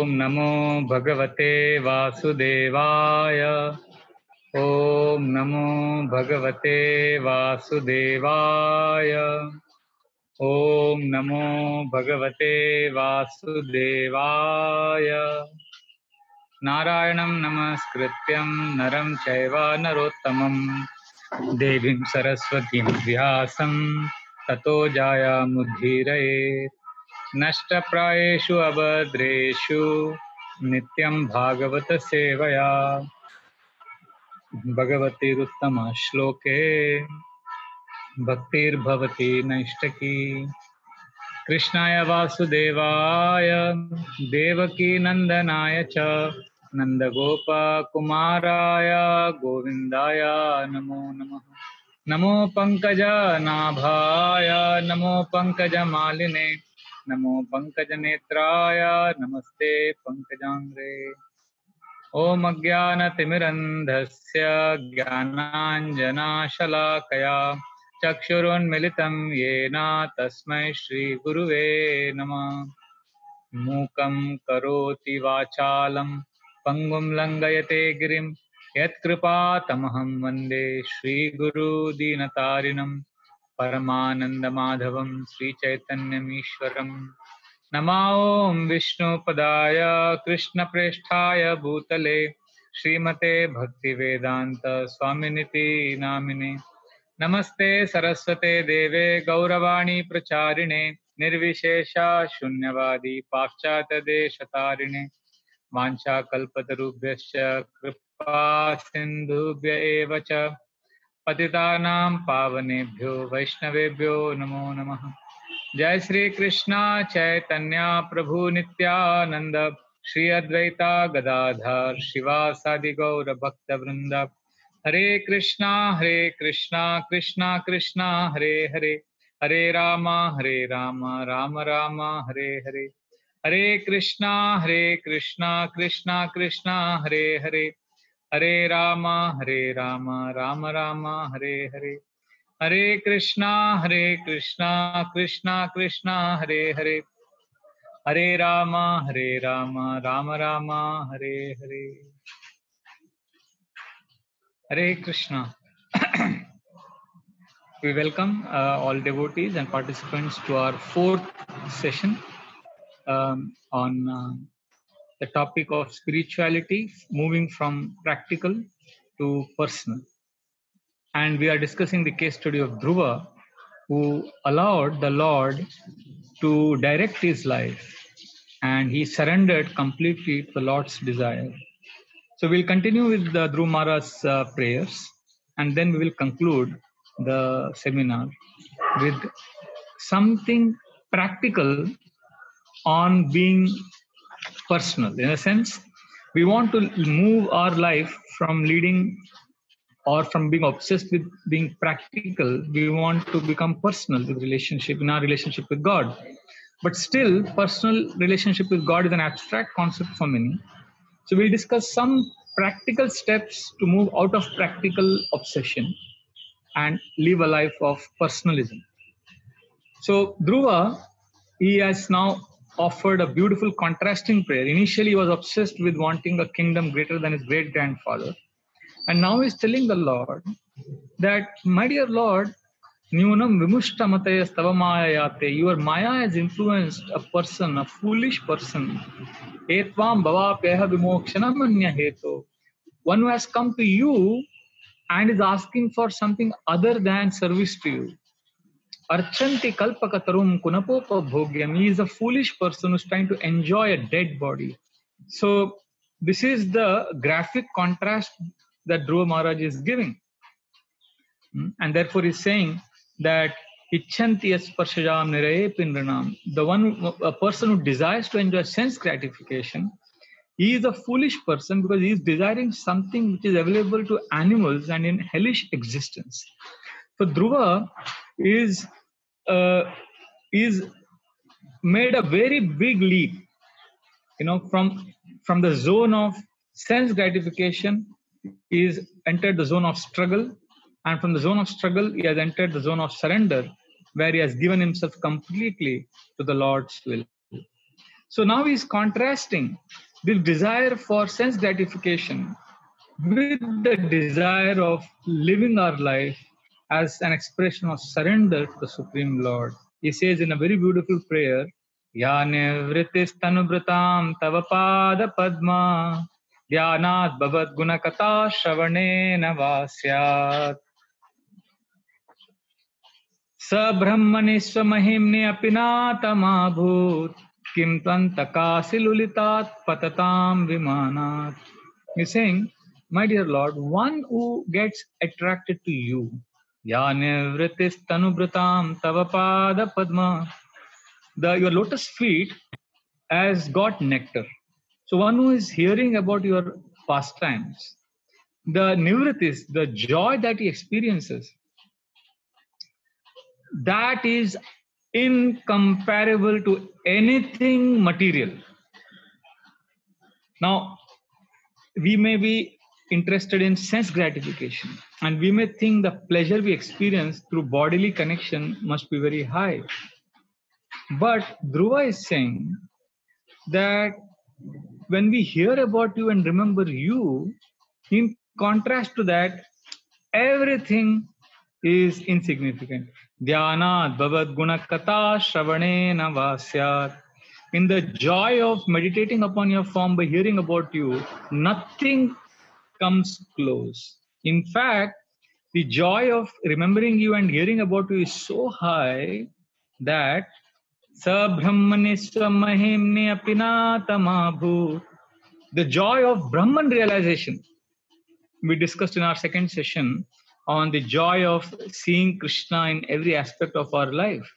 ॐ नमो भगवते वासुदेवाय। ॐ नमो भगवते वासुदेवाय। ॐ नमो भगवते वासुदेवाय। नारायणं नमस्कृत्यं नरं चैव नरोत्तमं देवीं सरस्वतीं व्यासं ततो जायामुद्धीरये। नष्टप्रायेषु अभद्रेषु नित्यं भागवत सेवया भगवतीरुत्तम श्लोके भक्तिर्भवति नैष्टकी। कृष्णाय वासुदेवाय देवकी नंदनाय च नंदगोपकुमाराय गोविन्दाय नमो नमः। नमो पंकजनाभाय नमो पंकजमालिने नमो पंकजनेत्राय नमस्ते पंकजांग्रे। ॐ अज्ञानतिमिरन्धस्य ज्ञानाञ्जनाशलाकया चक्षुरुन्मिलितं येन तस्मै श्रीगुरुवे नमः। मूकं करोति वाचालं पङ्गुं लङ्घयते गिरिं यत्कृपातमहं वन्दे श्रीगुरुदीनतारिणं परमानन्दमाधवं श्रीचैतन्यमीश्वरम्। नमो ॐ विष्णुपदाय कृष्णप्रेष्ठाय भूतले श्रीमते भक्तिवेदान्त स्वामिनिति नामिने। नमस्ते सरस्वते देवे गौरवाणी प्रचारिणे निर्विशेष शून्यवादी पाश्चात्यदेशतारिणे। वाञ्छाकल्पतरुभ्यश्च कृपा सिन्धुभ्य एव च पतितानां पावनेभ्यो वैष्णवेभ्यो नमो नमः। जय श्री कृष्णा चैतन्य प्रभु नित्यानंद श्री अद्वैता गदाधर शिवासादि गौर भक्त वृंद। हरे कृष्णा कृष्णा कृष्णा हरे हरे, हरे राम राम राम हरे हरे। हरे कृष्णा कृष्णा कृष्णा हरे हरे, हरे राम राम राम हरे हरे। हरे कृष्णा कृष्णा कृष्णा हरे हरे, हरे Ram Ram Ram Hare Hare. Hare Krishna. We welcome all devotees and participants to our fourth session on the topic of spirituality, moving from practical to personal. And we are discussing the case study of Dhruva, who allowed the Lord to direct his life, and he surrendered completely to the Lord's desire. So we'll continue with the Dhruva Maharaj's prayers, and then we will conclude the seminar with something practical on being personal. In a sense, we want to move our life from leading or from being obsessed with being practical. We want to become personal with relationship, in our relationship with God. But still, personal relationship with God is an abstract concept for many. So we'll discuss some practical steps to move out of practical obsession and live a life of personalism. So Dhruva, he has now offered a beautiful contrasting prayer. Initially, he was obsessed with wanting a kingdom greater than his great-grandfather. And now he's telling the Lord that, my dear Lord, Nyunam vimushta mataya stava mayayate. Your maya has influenced a person, a foolish person. Etvam bhavapyaha vimokshanam anya heto. One who has come to you and is asking for something other than service to you. Archanti kalpakatarum kunapopa bhogyam. He is a foolish person who is trying to enjoy a dead body. So this is the graphic contrast that Dhruva Maharaj is giving. And therefore he's saying that Icchanti asparshajam niraye pindranam. The one, a person who desires to enjoy sense gratification, he is a foolish person because he is desiring something which is available to animals and in hellish existence. So Dhruva is made a very big leap, from the zone of sense gratification. He has entered the zone of struggle, and from the zone of struggle he has entered the zone of surrender, where he has given himself completely to the Lord's will. So now he's contrasting the desire for sense gratification with the desire of living our life as an expression of surrender to the Supreme Lord. He says in a very beautiful prayer, Ya nivritis tanubratam tavapada padma dhyanat bhavat gunakata shravanena vasyat Sabrahmani swamahimne apinatamabhut kim tvantakasi lulitat patatam vimanat. He's saying, my dear Lord, one who gets attracted to you, ya nivritis tanubratam tavapada padma, your lotus feet has got nectar. So one who is hearing about your pastimes, the nivritis, the joy that he experiences, that is incomparable to anything material. Now, we may be interested in sense gratification, and we may think the pleasure we experience through bodily connection must be very high. But Dhruva is saying that when we hear about you and remember you, in contrast to that, everything is insignificant. Dhyanat bhavad gunakata shravanena vasyat. In the joy of meditating upon your form by hearing about you, nothing comes close. In fact, the joy of remembering you and hearing about you is so high that Sabrahmani swamahimni apinatamabhu. The joy of Brahman realization. We discussed in our second session on the joy of seeing Krishna in every aspect of our life.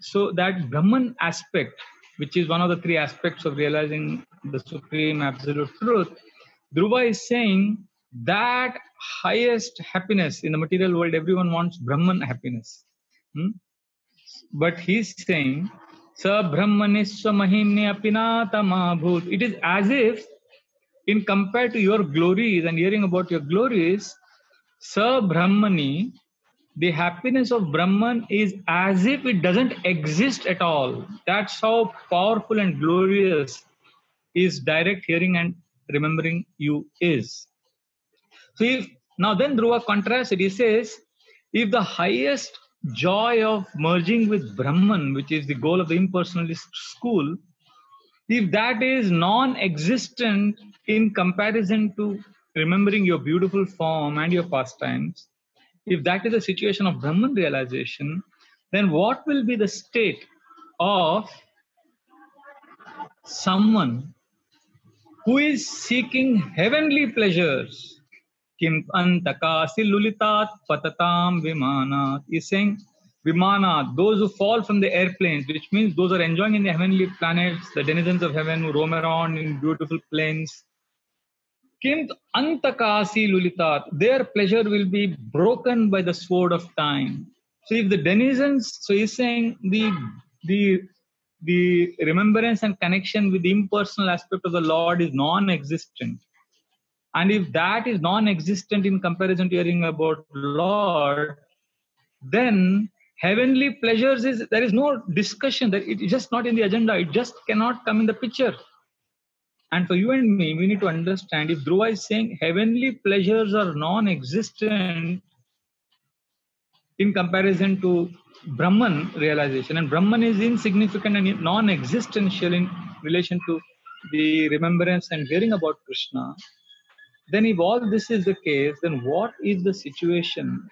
So that Brahman aspect, which is one of the three aspects of realizing the supreme absolute truth, Dhruva is saying that highest happiness in the material world, everyone wants Brahman happiness. But he's saying, Sa Brahmaniswa Mahimni Apinatamabhut. It is as if, in compared to your glories and hearing about your glories, Sa Brahmani, the happiness of Brahman is as if it doesn't exist at all. That's how powerful and glorious is direct hearing and remembering you is. So now then Dhruva contrasts it. He says, if the highest joy of merging with Brahman, which is the goal of the impersonalist school, if that is non-existent in comparison to remembering your beautiful form and your pastimes, if that is the situation of Brahman realization, then what will be the state of someone who is seeking heavenly pleasures? Kim antakasi lulitat patatam vimanat. Is saying vimanat, those who fall from the airplanes, which means those are enjoying in the heavenly planets, the denizens of heaven who roam around in beautiful plains. Kim antakasi lulitat, their pleasure will be broken by the sword of time. So if the denizens, so he's saying the remembrance and connection with the impersonal aspect of the Lord is non-existent. And if that is non-existent in comparison to hearing about Lord, then heavenly pleasures there is no discussion. That it is just not in the agenda. It just cannot come in the picture. And for you and me, we need to understand, if Dhruva is saying heavenly pleasures are non-existent in comparison to Brahman realization, and Brahman is insignificant and non-existential in relation to the remembrance and hearing about Krishna, then if all this is the case, then what is the situation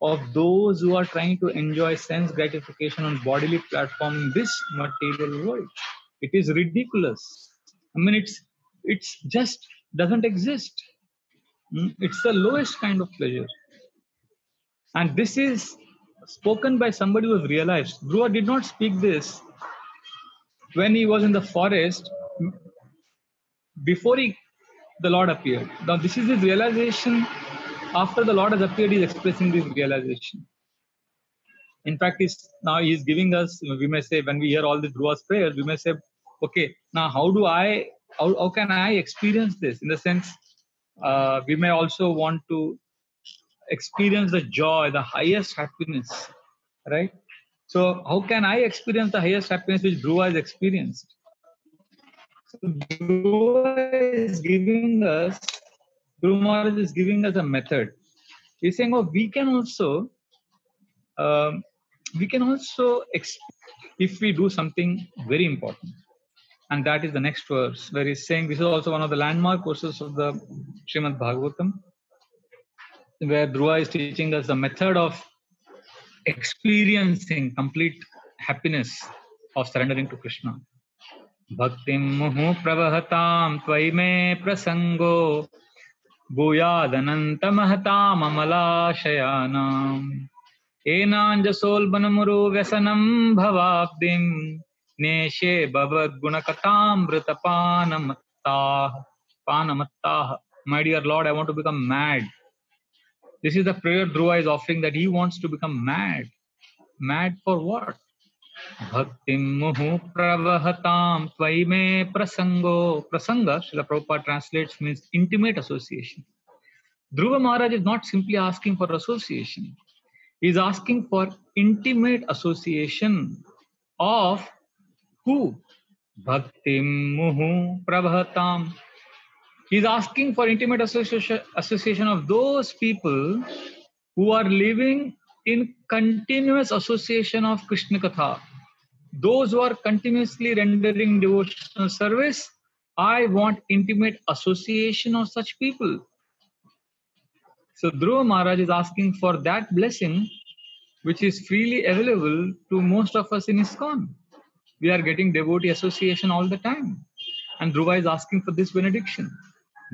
of those who are trying to enjoy sense gratification on bodily platform in this material world? It is ridiculous. I mean, it's just doesn't exist. It's the lowest kind of pleasure. And this is spoken by somebody who has realized. Dhruva did not speak this when he was in the forest before the Lord appeared. Now, this is his realization. After the Lord has appeared, he is expressing this realization. In fact, now he is giving us, we may say, when we hear all the Dhruva's prayers, we may say, okay, now how can I experience this? In the sense, we may also want to experience the joy, the highest happiness, right? So how can I experience the highest happiness which Dhruva has experienced? So Dhruva is giving us, Dhruva Maharaj is giving us a method. He's saying, oh, we can also, if we do something very important. And that is the next verse, where he's saying, this is also one of the landmark verses of the Srimad Bhagavatam, where Dhruva is teaching us the method of experiencing complete happiness of surrendering to Krishna. Bhaktim muhu pravahatam tvaime prasango bhuyadananta mahatam amala enanjasolbanamuru vyasanam bhavabdim neshe bhavad panamattah. My dear Lord, I want to become mad. This is the prayer Dhruva is offering, that he wants to become mad. Mad for what? Bhaktim muhu pravahatam tvaime prasango. Prasanga, Srila Prabhupada translates, means intimate association. Dhruva Maharaj is not simply asking for association. He is asking for intimate association of who? Bhaktim muhu pravahatam. He is asking for intimate association of those people who are living in continuous association of Krishna Katha. Those who are continuously rendering devotional service, I want intimate association of such people. So Dhruva Maharaj is asking for that blessing, which is freely available to most of us in ISKCON. We are getting devotee association all the time. And Dhruva is asking for this benediction.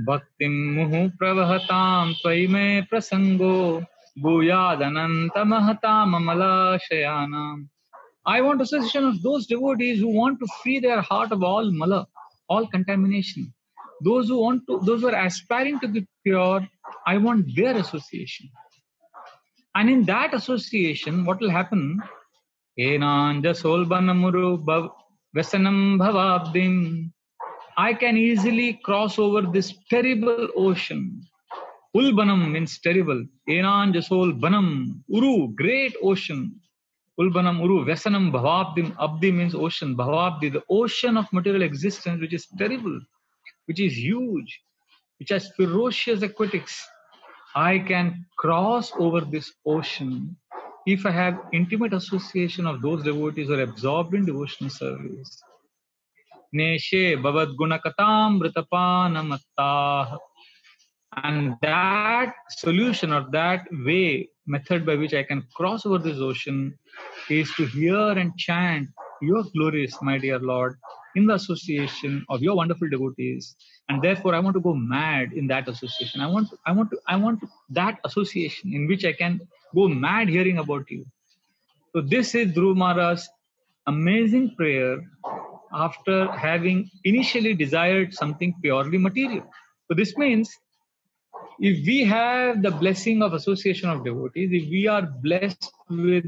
Bhaktim muhu pravahatam tvaime prasango bhuyadananta mahatam amala shayanam. I want association of those devotees who want to free their heart of all mala, all contamination. Those who are aspiring to be pure, I want their association. And in that association, what will happen? Enanja solbanamuru vesanam bhavabdim. I can easily cross over this terrible ocean. Ulbanam means terrible. Enanja solbanam. Uru, great ocean. Ulbanam Uru, Vesanam Bhavabdim, Abdi means ocean, Bhavabdi, the ocean of material existence, which is terrible, which is huge, which has ferocious aquatics. I can cross over this ocean if I have intimate association of those devotees who are absorbed in devotional service. Neshe Bhavad Gunakatam Vritapanamattah. And that solution, or that way, method by which I can cross over this ocean, is to hear and chant your glories, my dear Lord, in the association of your wonderful devotees. And therefore, I want to go mad in that association. I want that association in which I can go mad hearing about you. So this is Dhruva Maharaj's amazing prayer after having initially desired something purely material. So this means, if we have the blessing of association of devotees, if we are blessed with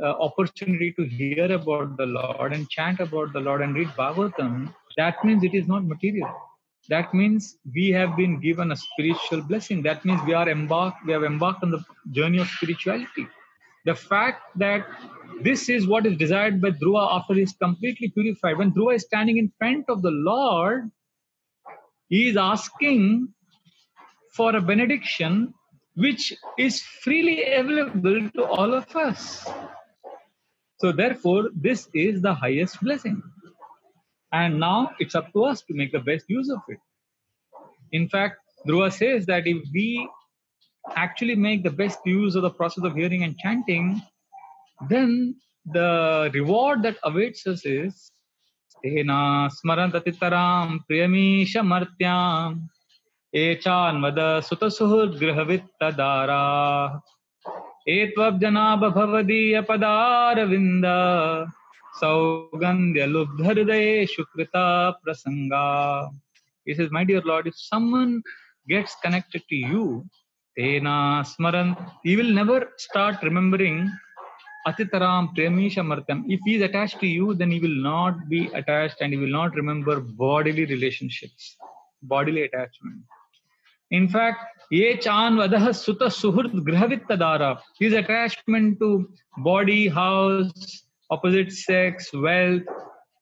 opportunity to hear about the Lord and chant about the Lord and read Bhagavatam, that means it is not material. That means we have been given a spiritual blessing. That means we have embarked on the journey of spirituality. The fact that this is what is desired by Dhruva after he is completely purified. When Dhruva is standing in front of the Lord, he is asking for a benediction which is freely available to all of us. So therefore, this is the highest blessing. And now it's up to us to make the best use of it. In fact, Dhruva says that if we actually make the best use of the process of hearing and chanting, then the reward that awaits us is Stena smarantatittaram priyamisha martyam echanvada sutasuhud grihavittadara etvabjanabha bhavadiya padaravinda saugandhya lubdhardaye shukrita prasanga. He says, my dear Lord, if someone gets connected to you, tena smarant, he will never start remembering Atitaram Pramisha Martam. If he is attached to you, then he will not be attached and he will not remember bodily relationships, bodily attachment. In fact, ye chan vadah sutta suhurt grhavit tadara. His attachment to body, house, opposite sex, wealth,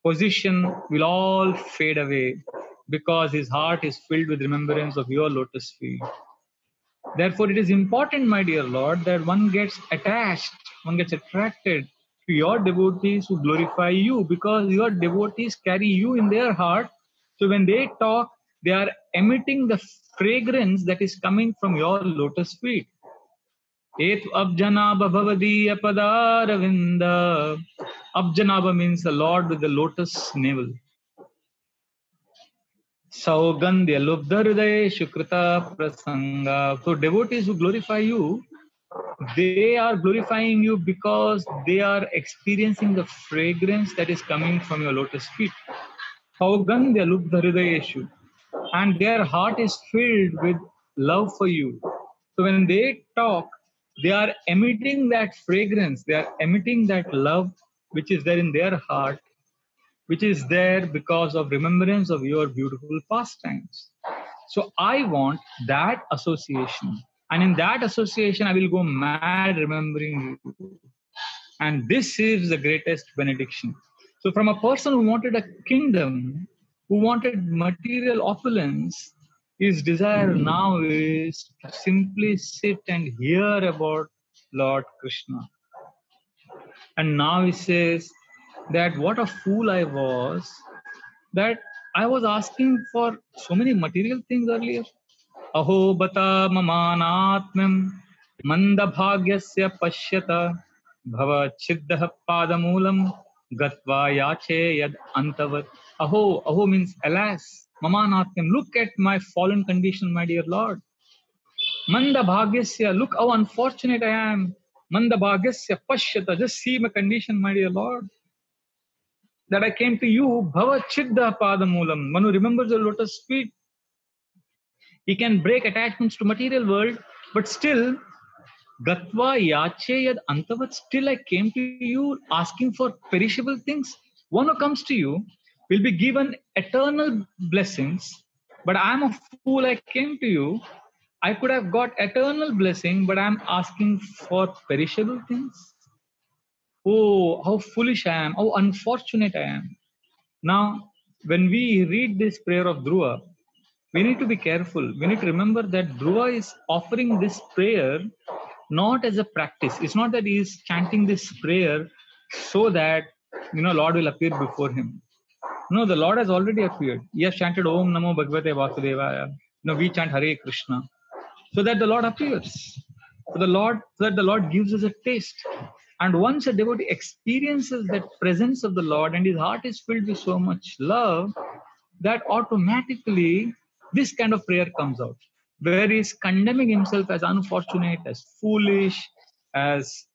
position will all fade away because his heart is filled with remembrance of your lotus feet. Therefore, it is important, my dear Lord, that one gets attached, one gets attracted to your devotees who glorify you, because your devotees carry you in their heart. So when they talk, they are emitting the fragrance that is coming from your lotus feet. Et abjanaba bhavadiya padaravinda. Abjanaba means the Lord with the lotus navel. Saugandhya lubdharday shukrita prasanga. So devotees who glorify you, they are glorifying you because they are experiencing the fragrance that is coming from your lotus feet. Saugandhya lubdharidayeshu. And their heart is filled with love for you. So when they talk, they are emitting that fragrance, they are emitting that love which is there in their heart, which is there because of remembrance of your beautiful pastimes. So I want that association. And in that association, I will go mad remembering you. And this is the greatest benediction. So from a person who wanted a kingdom, who wanted material opulence, his desire now is to simply sit and hear about Lord Krishna. And now he says that what a fool I was, that I was asking for so many material things earlier. Aho bata mamanatmam mandabhagyasya pashyata bhava chiddah padamulam gatva yache yad antavat. Aho means alas, mamanatmam, look at my fallen condition, my dear Lord. Mandabhagyasya, look how unfortunate I am. Mandabhagyasya pashyata, just see my condition, my dear Lord. That I came to you, bhava chiddah padamulam. Manu remembers the lotus feet. He can break attachments to material world, but still, gatva yache yad antavat, still I came to you asking for perishable things. One who comes to you will be given eternal blessings, but I am a fool, I came to you. I could have got eternal blessing, but I am asking for perishable things. Oh, how foolish I am, how unfortunate I am. Now, when we read this prayer of Dhruva, we need to be careful. We need to remember that Dhruva is offering this prayer not as a practice. It's not that he is chanting this prayer so that Lord will appear before him. No, the Lord has already appeared. He has chanted Om Namo Bhagavate Vasudevaya. We chant Hare Krishna so that the Lord appears. So that the Lord gives us a taste. And once a devotee experiences that presence of the Lord and his heart is filled with so much love, that automatically this kind of prayer comes out, where he is condemning himself as unfortunate, as foolish, as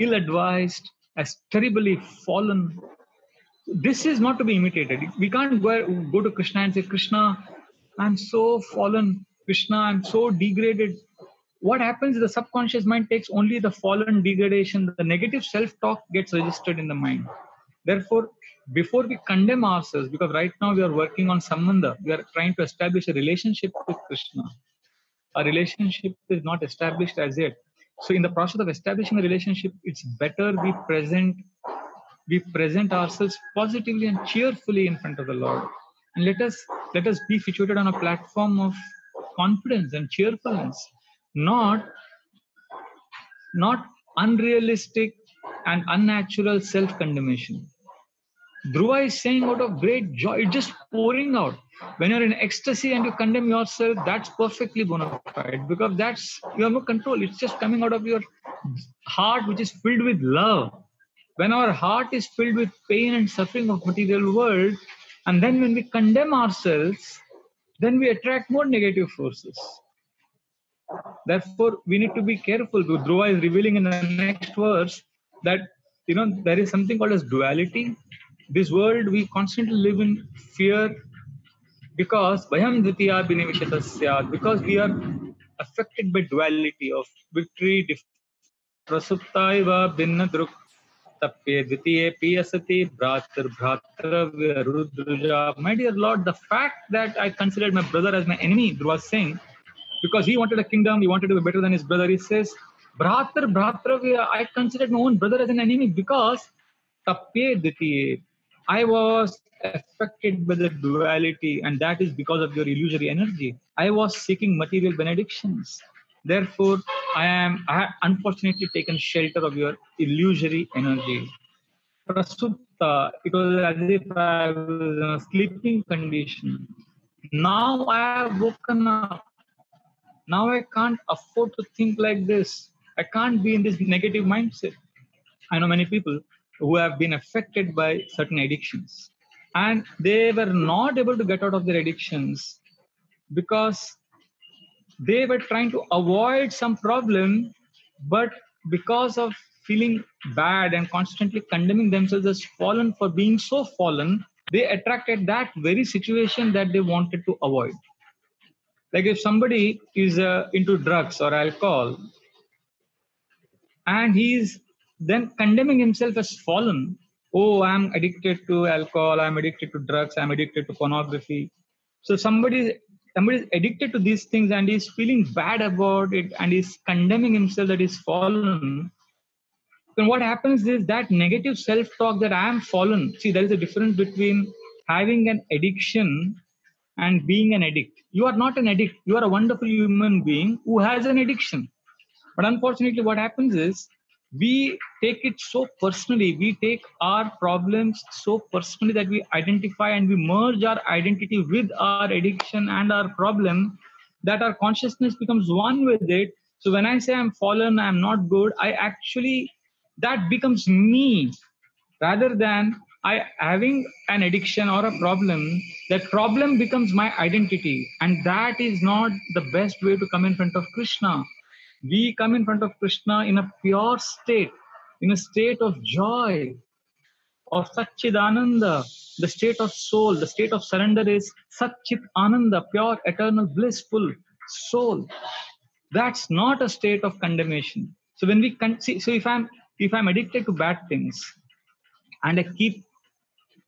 ill-advised, as terribly fallen. This is not to be imitated. We can't go to Krishna and say, Krishna, I'm so fallen. Krishna, I'm so degraded. What happens is the subconscious mind takes only the fallen, degradation, the negative self-talk gets registered in the mind. Therefore, before we condemn ourselves, because right now we are working on sambandha, we are trying to establish a relationship with Krishna. A relationship is not established as yet. So in the process of establishing a relationship, it's better we present ourselves positively and cheerfully in front of the Lord. And let us be situated on a platform of confidence and cheerfulness, not unrealistic and unnatural self-condemnation. Dhruva is saying out of great joy, it's just pouring out. When you're in ecstasy and you condemn yourself, that's perfectly bona fide, because you have no control. It's just coming out of your heart, which is filled with love. When our heart is filled with pain and suffering of material world, and then when we condemn ourselves, then we attract more negative forces. Therefore, we need to be careful. Dhruva is revealing in the next verse that there is something called as duality. This world, we constantly live in fear because we are affected by duality of victory, prasuptaiva binna tappe dvitiye piyasati bhratar rudruja. My dear Lord, the fact that I considered my brother as my enemy, Dhruva was saying, because he wanted a kingdom, he wanted to be better than his brother. He says, Bhratar, Bhratravya, I considered my own brother as an enemy because Tapye Ditiye, I was affected by the duality, and that is because of your illusory energy. I was seeking material benedictions. Therefore, I have unfortunately taken shelter of your illusory energy. Prasupta, it was as if I was in a sleeping condition. Now I have woken up. Now I can't afford to think like this. I can't be in this negative mindset. I know many people who have been affected by certain addictions and they were not able to get out of their addictions because they were trying to avoid some problem, but because of feeling bad and constantly condemning themselves as fallen for being so fallen, they attracted that very situation that they wanted to avoid. Like if somebody is into drugs or alcohol and he's then condemning himself as fallen, oh, I'm addicted to alcohol, I'm addicted to drugs, I'm addicted to pornography. So somebody is addicted to these things and he's feeling bad about it and he's condemning himself that he's fallen. Then what happens is that negative self-talk that I am fallen. See, there is a difference between having an addiction and being an addict. You are not an addict. You are a wonderful human being who has an addiction. But unfortunately, what happens is we take it so personally. We take our problems so personally that we identify and we merge our identity with our addiction and our problem, that our consciousness becomes one with it. So when I say I'm fallen, I'm not good, I actually, that becomes me rather than I having an addiction or a problem. That problem becomes my identity, and that is not the best way to come in front of Krishna. We come in front of Krishna in a pure state, in a state of joy, of Satchid Ananda. The state of soul, the state of surrender is Satchit Ananda, pure, eternal, blissful soul. That's not a state of condemnation. So when we see, so if I'm addicted to bad things and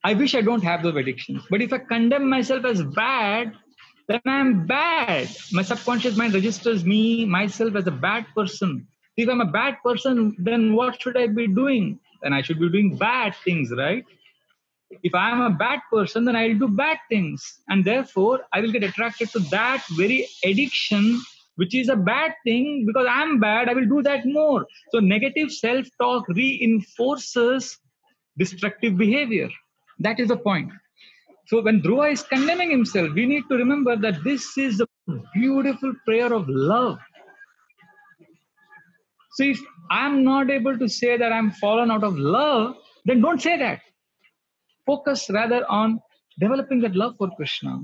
I wish I don't have those addictions. But if I condemn myself as bad, then I'm bad. My subconscious mind registers myself as a bad person. If I'm a bad person, then what should I be doing? Then I should be doing bad things, right? If I'm a bad person, then I'll do bad things. And therefore, I will get attracted to that very addiction, which is a bad thing. Because I'm bad, I will do that more. So negative self-talk reinforces destructive behavior. That is the point. So when Dhruva is condemning himself, we need to remember that this is a beautiful prayer of love. So if I'm not able to say that I'm fallen out of love, then don't say that. Focus rather on developing that love for Krishna,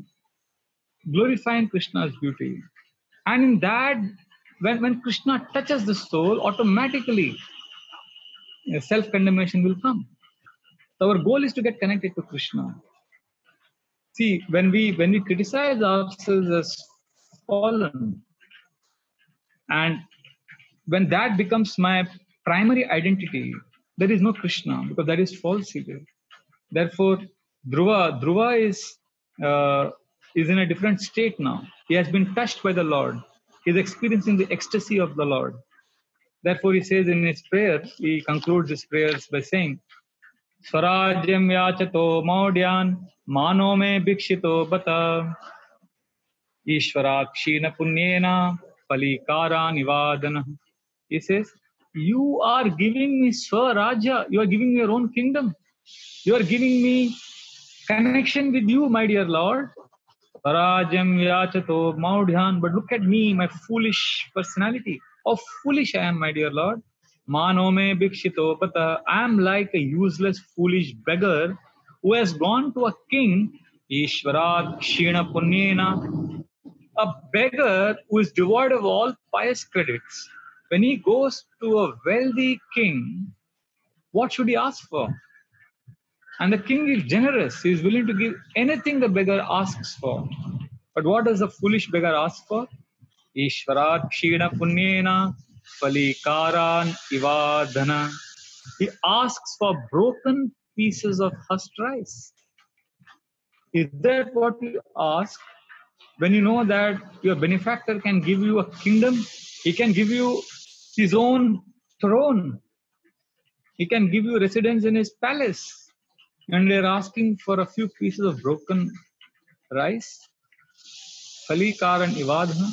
glorifying Krishna's beauty. And in that, when Krishna touches the soul, automatically self-condemnation will come. So our goal is to get connected to Krishna. See, when we criticize ourselves as fallen, and when that becomes my primary identity, there is no Krishna because that is falsehood. Therefore, Dhruva is in a different state now. He has been touched by the Lord. He is experiencing the ecstasy of the Lord. Therefore, he says in his prayer, he concludes his prayers by saying, Swarajyam yachato maudyan mano me bhikshito bata Ishvarakshina punyena palikara nivadana. He says, you are giving me Swaraja, you are giving me your own kingdom. You are giving me connection with you, my dear Lord. Parajam yachato maudhyan. But look at me, my foolish personality. How foolish I am, my dear Lord. Mano me bhikshito pata. I am like a useless, foolish beggar who has gone to a king. Ishvarat kshina punyena. A beggar who is devoid of all pious credits. When he goes to a wealthy king, what should he ask for? And the king is generous. He is willing to give anything the beggar asks for. But what does the foolish beggar ask for? Ishvarat kshina punyena palikaran ivadhana. He asks for broken pieces of husked rice. Is that what you ask? when you know that your benefactor can give you a kingdom, he can give you his own throne, he can give you residence in his palace, and they're asking for a few pieces of broken rice, Kalikar and Ivadha.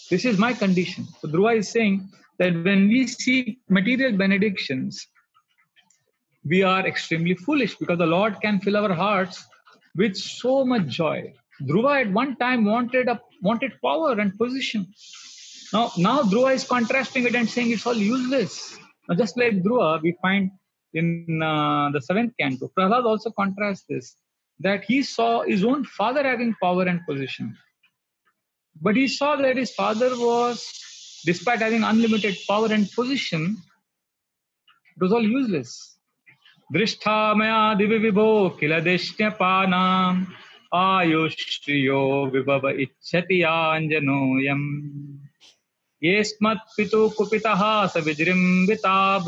This is my condition. So Dhruva is saying that when we seek material benedictions, we are extremely foolish because the Lord can fill our hearts with so much joy. Dhruva at one time wanted power and position. Now Dhruva is contrasting it and saying it's all useless. Now, just like Dhruva, we find in the seventh canto, Prahlad also contrasts this, that he saw his own father having power and position. But he saw that his father was, despite having unlimited power and position, it was all useless. Drishta maya divi vibho kila deshnyapanam ayushriyo vibhava ichchati anjanoyam yesmat pitu kupitaha savijrimbita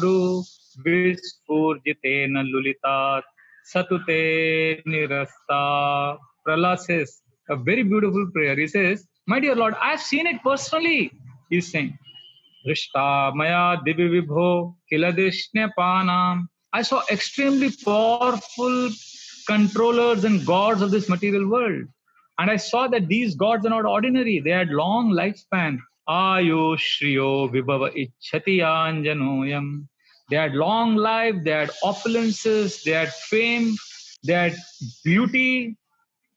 vispurjitena lulitat satute nirasta. Prahlad says a very beautiful prayer. He says, my dear Lord, I have seen it personally. He's saying, Drishta maya divi vibho kila deshnapanam. I saw extremely powerful controllers and gods of this material world. And I saw that these gods are not ordinary. They had long lifespan. Ayo shriyo vibhava ichchati anjanoyam. They had long life, they had opulences, they had fame, they had beauty,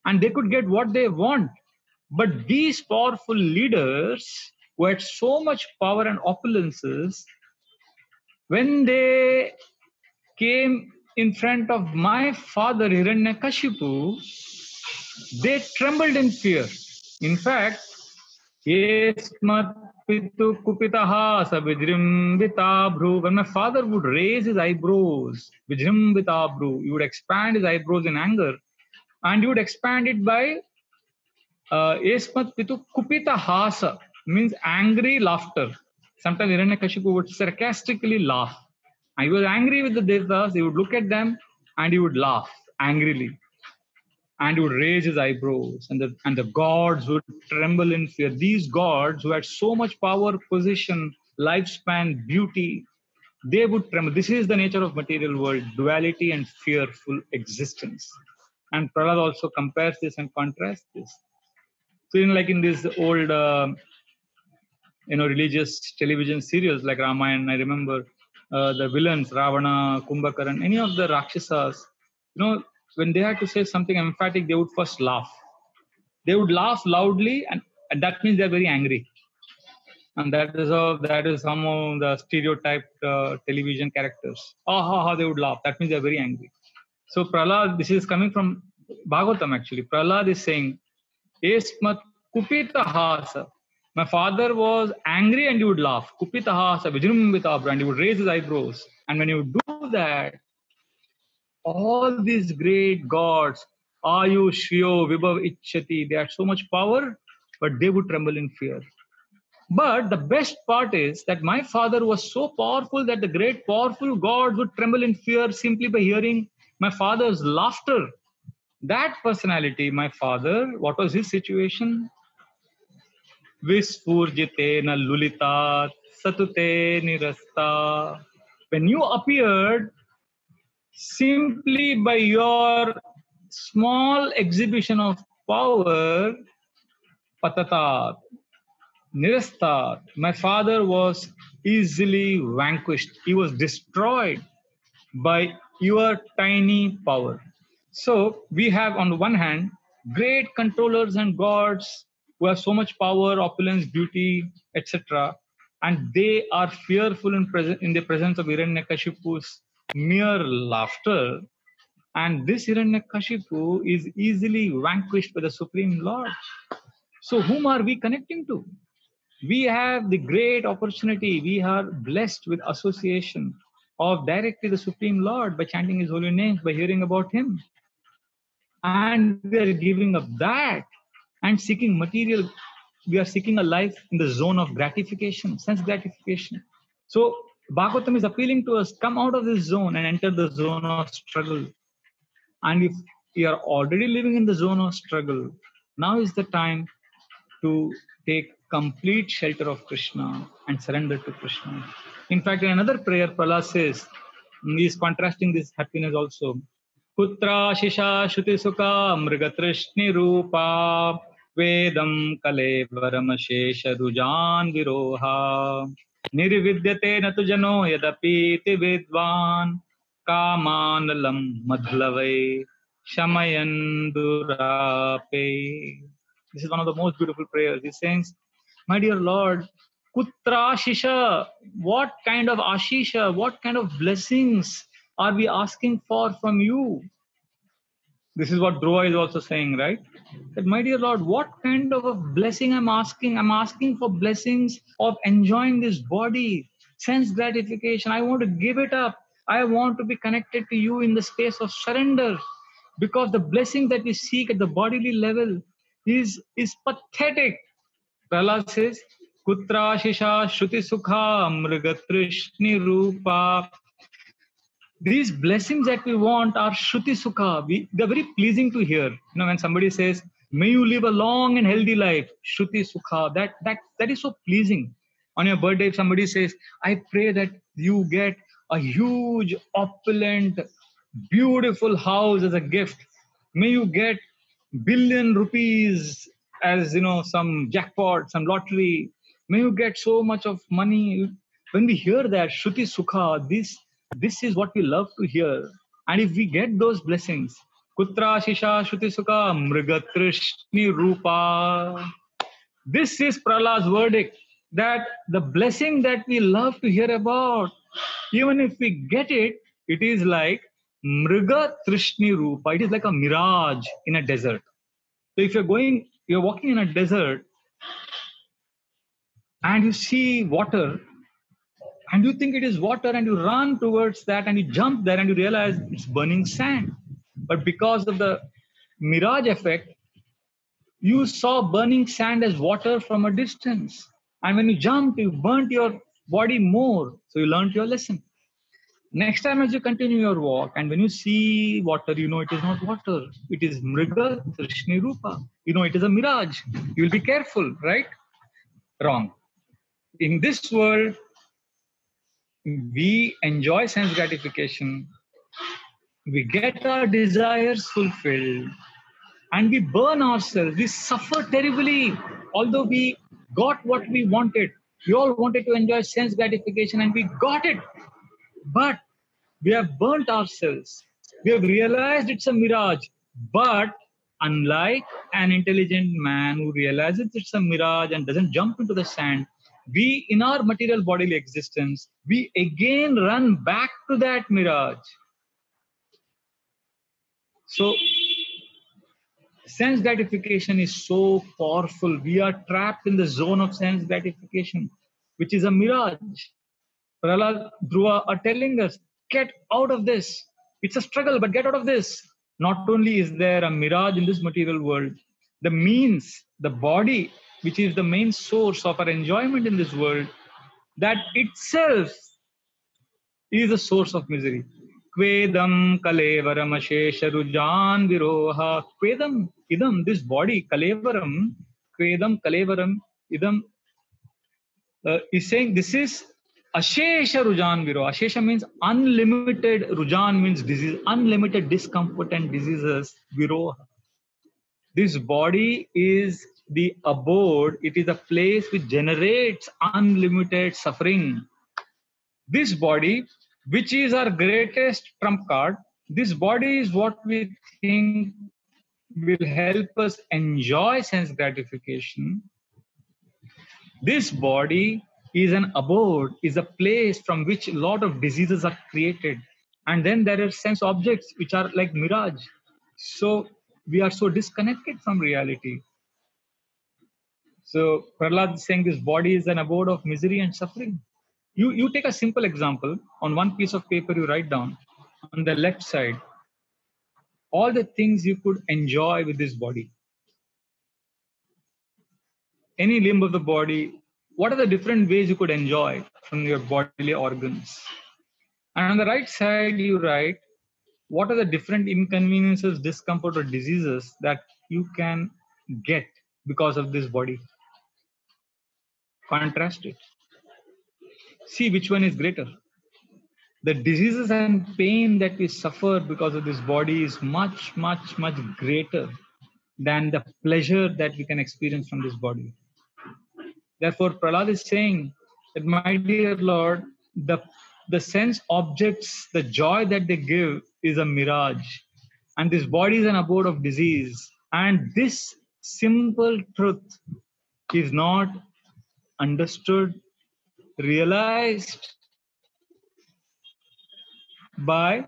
and they could get what they want. But these powerful leaders who had so much power and opulences, when they came in front of my father Hiranyakashipu, they trembled in fear. In fact, pitu kupitaha sabhijrimbita. When my father would raise his eyebrows, vijrimbita, he would expand his eyebrows in anger, and he would expand it by Esmat pitu kupita hasa, means angry laughter. Sometimes Hiranyakashipu would sarcastically laugh. And he was angry with the Devtas, he would look at them and he would laugh angrily. And he would raise his eyebrows, and the gods would tremble in fear. These gods who had so much power, position, lifespan, beauty, they would tremble. This is the nature of material world, duality and fearful existence. And Prahlad also compares this and contrasts this. So, like in this old, religious television serials like Ramayana, I remember the villains, Ravana, Kumbhakaran, any of the Rakshasas, when they had to say something emphatic, they would first laugh. They would laugh loudly, and that means they're very angry. And that is some of the stereotyped television characters. They would laugh. That means they're very angry. So Prahlad, this is coming from Bhagavatam actually. Prahlad is saying, Esmat kupita hasa. My father was angry and he would laugh. Kupita hasa, vijrimbita, and he would raise his eyebrows. And when he would do that, all these great gods, Ayu, Shriyo, Vibhav, Ichchati, they had so much power, but they would tremble in fear. But the best part is that my father was so powerful that the great powerful gods would tremble in fear simply by hearing my father's laughter. That personality, my father, what was his situation? Vispurjitena lulitat satute nirasta. When you appeared, simply by your small exhibition of power, patatat, nirastat, my father was easily vanquished. He was destroyed by your tiny power. So we have on the one hand great controllers and gods who have so much power, opulence, beauty, etc. And they are fearful in the presence of Hiranyakashipu's mere laughter. And this Hiranyakashipu is easily vanquished by the Supreme Lord. So whom are we connecting to? We have the great opportunity. We are blessed with association of directly the Supreme Lord by chanting His holy names, by hearing about Him. And we are giving up that and seeking material. We are seeking a life in the zone of gratification, sense gratification. So Bhagavatam is appealing to us, come out of this zone and enter the zone of struggle. And if we are already living in the zone of struggle, now is the time to take complete shelter of Krishna and surrender to Krishna. In fact, in another prayer, Prahlad says, he is contrasting this happiness also. Putra shisha shuti sukha mrigatrishni rupa vedam kalevaram shesha rujan viroha nirvidyate natu jano yadapi ti vidvan kamanalam madhlavai shamayan durape. This is one of the most beautiful prayers. He says, my dear Lord, Kutra Shisha, what kind of Ashisha, what kind of blessings are we asking for from you? This is what Dhruva is also saying, right? That, my dear Lord, what kind of a blessing I'm asking? I'm asking for blessings of enjoying this body, sense gratification. I want to give it up. I want to be connected to you in the space of surrender. Because the blessing that we seek at the bodily level is pathetic. Prahlad says, Kutra Shisha Shruti Sukha Mrigatrishni Rupa. These blessings that we want are Shruti Sukha. They're very pleasing to hear. When somebody says, may you live a long and healthy life, Shruti Sukha, that is so pleasing. On your birthday, if somebody says, I pray that you get a huge, opulent, beautiful house as a gift. May you get billion rupees as some jackpot, some lottery. May you get so much of money. When we hear that Shruti Sukha, this is what we love to hear. And if we get those blessings, Kutra Shisha Shruti Sukha Mrigatrishni Rupa. This is Prahlad's verdict, that the blessing that we love to hear about, even if we get it, it is like Mriga Trishni Rupa. It is like a mirage in a desert. So if you're walking in a desert and you see water and you think it is water and you run towards that and you jump there and you realize it's burning sand. But because of the mirage effect, you saw burning sand as water from a distance. And when you jumped, you burnt your body more. So you learned your lesson. Next time as you continue your walk, and when you see water, you know it is not water. It is Mriga Trishni Rupa. You know it is a mirage. You will be careful, right? Wrong. In this world, we enjoy sense gratification. We get our desires fulfilled. And we burn ourselves. We suffer terribly. Although we got what we wanted. We all wanted to enjoy sense gratification and we got it. But we have burnt ourselves. We have realized it's a mirage. But unlike an intelligent man who realizes it's a mirage and doesn't jump into the sand, we, in our material bodily existence, we again run back to that mirage. So, sense gratification is so powerful. We are trapped in the zone of sense gratification, which is a mirage. Prahlad, Dhruva are telling us, get out of this. It's a struggle, but get out of this. Not only is there a mirage in this material world, the means, the body, which is the main source of our enjoyment in this world, that itself is a source of misery. Kvedam kalevaram ashesha rujan viroha. Kvedam idam, this body, kalevaram, kvedam kalevaram idam, is saying this is ashesha rujan viroha. Ashesha means unlimited, rujan means disease, unlimited discomfort and diseases, viroha. This body is the abode, it is a place which generates unlimited suffering. This body, which is our greatest trump card, this body is what we think will help us enjoy sense gratification. This body is an abode, is a place from which a lot of diseases are created. And then there are sense objects which are like mirage. So we are so disconnected from reality. So Prahlad is saying this body is an abode of misery and suffering. You take a simple example. On one piece of paper, you write down on the left side all the things you could enjoy with this body. Any limb of the body, what are the different ways you could enjoy from your bodily organs? And on the right side, you write what are the different inconveniences, discomfort, or diseases that you can get because of this body. Contrast it. See which one is greater. The diseases and pain that we suffer because of this body is much, much, much greater than the pleasure that we can experience from this body. Therefore, Prahlad is saying that, my dear Lord, the sense objects, the joy that they give is a mirage. And this body is an abode of disease. And this simple truth is not understood, realized by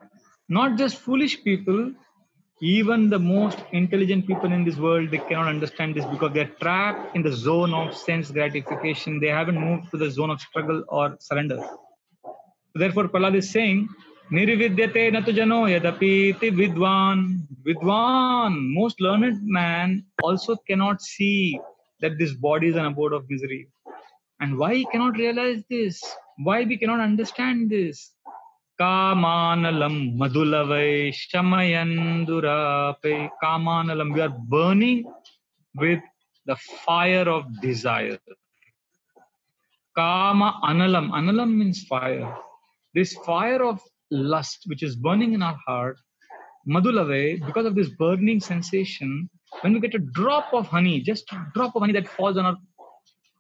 not just foolish people, even the most intelligent people in this world, they cannot understand this because they're trapped in the zone of sense gratification. They haven't moved to the zone of struggle or surrender. Therefore, Prahlad is saying, Nirvidyate natu jano yadapiti vidwan. Vidwan, most learned man, also cannot see that this body is an abode of misery. And why he cannot realize this? Why we cannot understand this? Kamanalam madulavai shamayandurape. Kamanalam, we are burning with the fire of desire. Kama analam. Analam means fire. This fire of lust, which is burning in our heart, madulave, because of this burning sensation, when we get a drop of honey, just a drop of honey that falls on our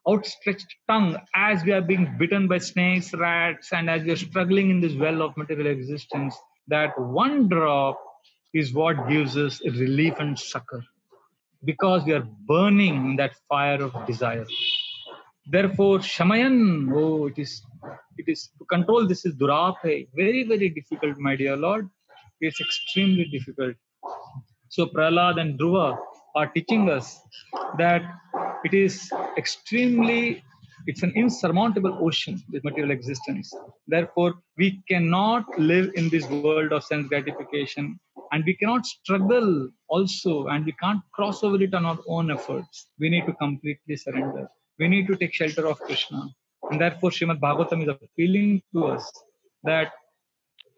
outstretched tongue as we are being bitten by snakes, rats, and as we are struggling in this well of material existence, that one drop is what gives us relief and succor because we are burning in that fire of desire. Therefore, Shamayan, it is to control this is Durape, very, very difficult, my dear Lord. It's extremely difficult. So Prahlad and Dhruva are teaching us that it is extremely, it's an insurmountable ocean, this material existence. Therefore, we cannot live in this world of sense gratification, and we cannot struggle also, and we can't cross over it on our own efforts. We need to completely surrender. We need to take shelter of Krishna. And therefore, Srimad Bhagavatam is appealing to us that,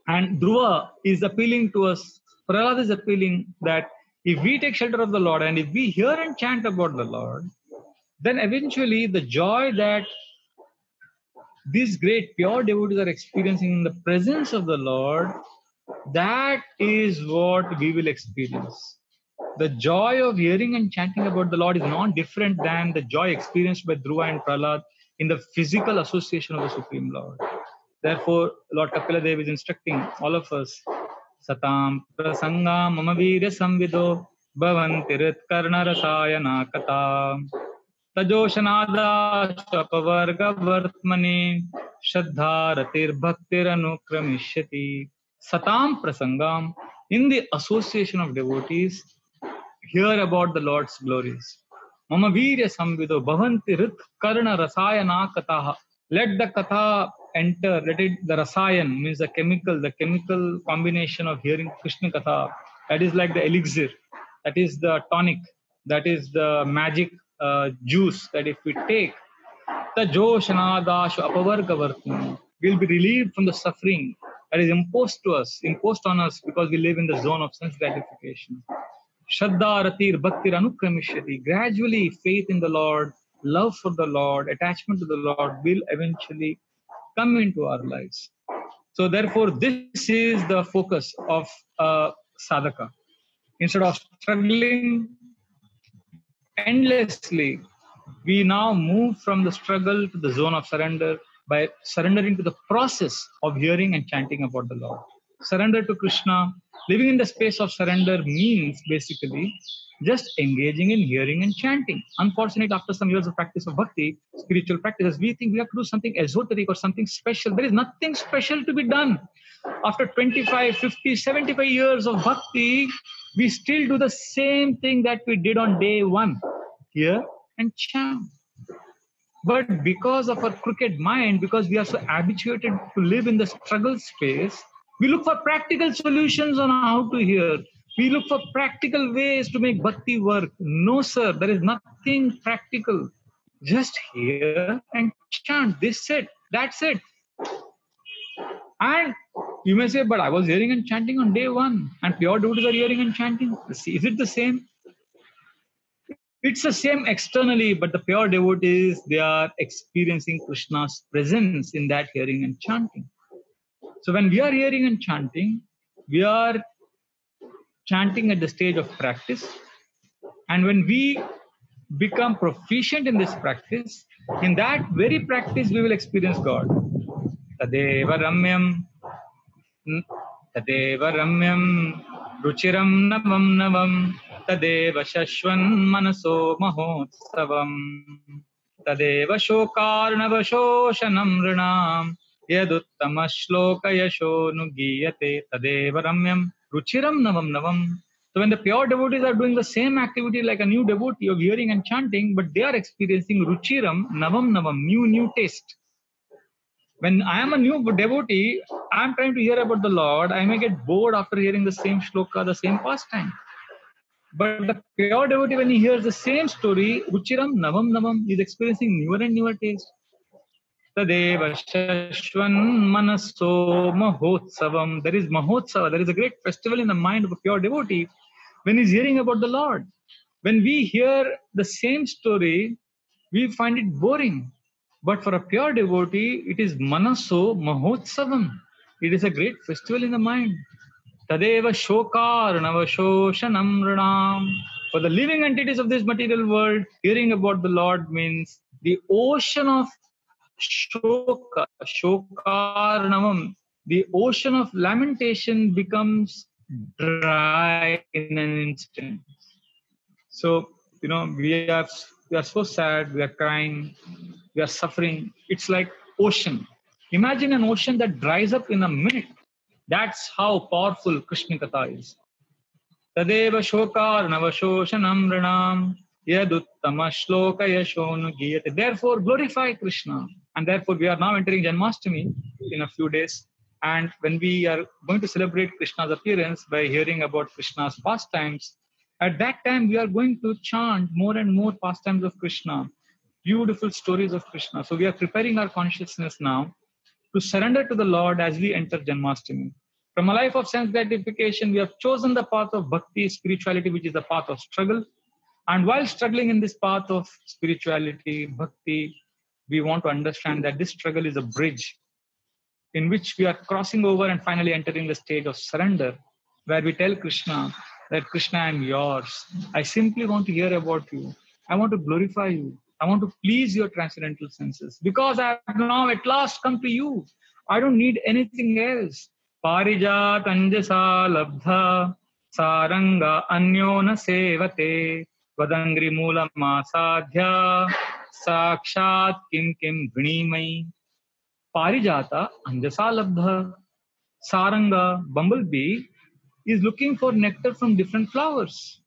and Dhruva is appealing to us, Prahlad is appealing that if we take shelter of the Lord and if we hear and chant about the Lord, then eventually the joy that these great pure devotees are experiencing in the presence of the Lord, that is what we will experience. The joy of hearing and chanting about the Lord is not different than the joy experienced by Dhruva and Prahlad in the physical association of the Supreme Lord. Therefore, Lord Kapila Dev is instructing all of us, Satam prasanga mama veera samvido bhavantirit karna rasayana kata tajosanada shapavarga vartmani shraddha ratir bhaktir anukramishati. Satam prasangam, in the association of devotees, hear about the Lord's glories. Mama virya samvido bhavanti rit karna rasayana kataha. Let the katha enter, let it, the rasayan means the chemical combination of hearing Krishna katha. That is like the elixir, that is the tonic, that is the magic juice that if we take, the joshanadashu apavargavartmani, will be relieved from the suffering that is imposed on us because we live in the zone of sense gratification. Shraddha Ratir Bhaktir Anukramishati. Gradually, faith in the Lord, love for the Lord, attachment to the Lord will eventually come into our lives. So, therefore, this is the focus of sadhaka. Instead of struggling endlessly, we now move from the struggle to the zone of surrender by surrendering to the process of hearing and chanting about the Lord. Surrender to Krishna, living in the space of surrender means basically just engaging in hearing and chanting. Unfortunately, after some years of practice of bhakti, spiritual practices, we think we have to do something esoteric or something special. There is nothing special to be done. After 25, 50, 75 years of bhakti, we still do the same thing that we did on day one, hear and chant. But because of our crooked mind, because we are so habituated to live in the struggle space, we look for practical solutions on how to hear. We look for practical ways to make bhakti work. No, sir, there is nothing practical. Just hear and chant. This it. That's it. And you may say, but I was hearing and chanting on day one, and pure devotees are hearing and chanting. See, is it the same? It's the same externally, but the pure devotees, they are experiencing Krishna's presence in that hearing and chanting. So when we are hearing and chanting, we are chanting at the stage of practice. And when we become proficient in this practice, in that very practice, we will experience God. Tadeva Ramyam, Tadeva Ramyam, Ruchiram Navam Navam, Tadeva Shashwan Manaso Mahotsavam, Tadeva Shokarnava Shoshanam Rinam, Yaduttama Shloka Yasho Nugiyate, Tadeva Ramyam, Ruchiram Navam Navam. So when the pure devotees are doing the same activity like a new devotee of hearing and chanting, but they are experiencing Ruchiram Navam Navam, new taste. When I am a new devotee, I am trying to hear about the Lord. I may get bored after hearing the same shloka, the same pastime. But the pure devotee, when he hears the same story, Ruchiram Navam Navam, is experiencing newer and newer taste. Tadeva Shashwan Manaso Mahotsavam. There is Mahotsava, there is a great festival in the mind of a pure devotee when he's hearing about the Lord. When we hear the same story, we find it boring. But for a pure devotee, it is Manaso Mahotsavam. It is a great festival in the mind. Tadeva Shokarnava Shoshanam Ranam. For the living entities of this material world, hearing about the Lord means the ocean of Shoka, Shokarnavam, the ocean of lamentation becomes dry in an instant. So, we are so sad, we are crying, we are suffering. It's like ocean. Imagine an ocean that dries up in a minute. That's how powerful Krishna Katha is. Tadeva shokar navashoshanam ranam yaduttama shloka yashonu giyate. Therefore, glorify Krishna. And therefore, we are now entering Janmashtami in a few days. And when we are going to celebrate Krishna's appearance by hearing about Krishna's pastimes, at that time we are going to chant more and more pastimes of Krishna, beautiful stories of Krishna. So we are preparing our consciousness now to surrender to the Lord as we enter Janmashtami. From a life of sense gratification, we have chosen the path of bhakti, spirituality, which is the path of struggle. And while struggling in this path of spirituality, bhakti, we want to understand that this struggle is a bridge in which we are crossing over and finally entering the stage of surrender, where we tell Krishna that Krishna, I am yours. I simply want to hear about you. I want to glorify you. I want to please your transcendental senses because I have now at last come to you. I don't need anything else. Parijat anjasa labdha saranga anyona sevate vadangri moolam asadhya sakshat kim kim ghnimai. Parijata, Anjasa Labdha, Saranga, bumblebee, is looking for nectar from different flowers.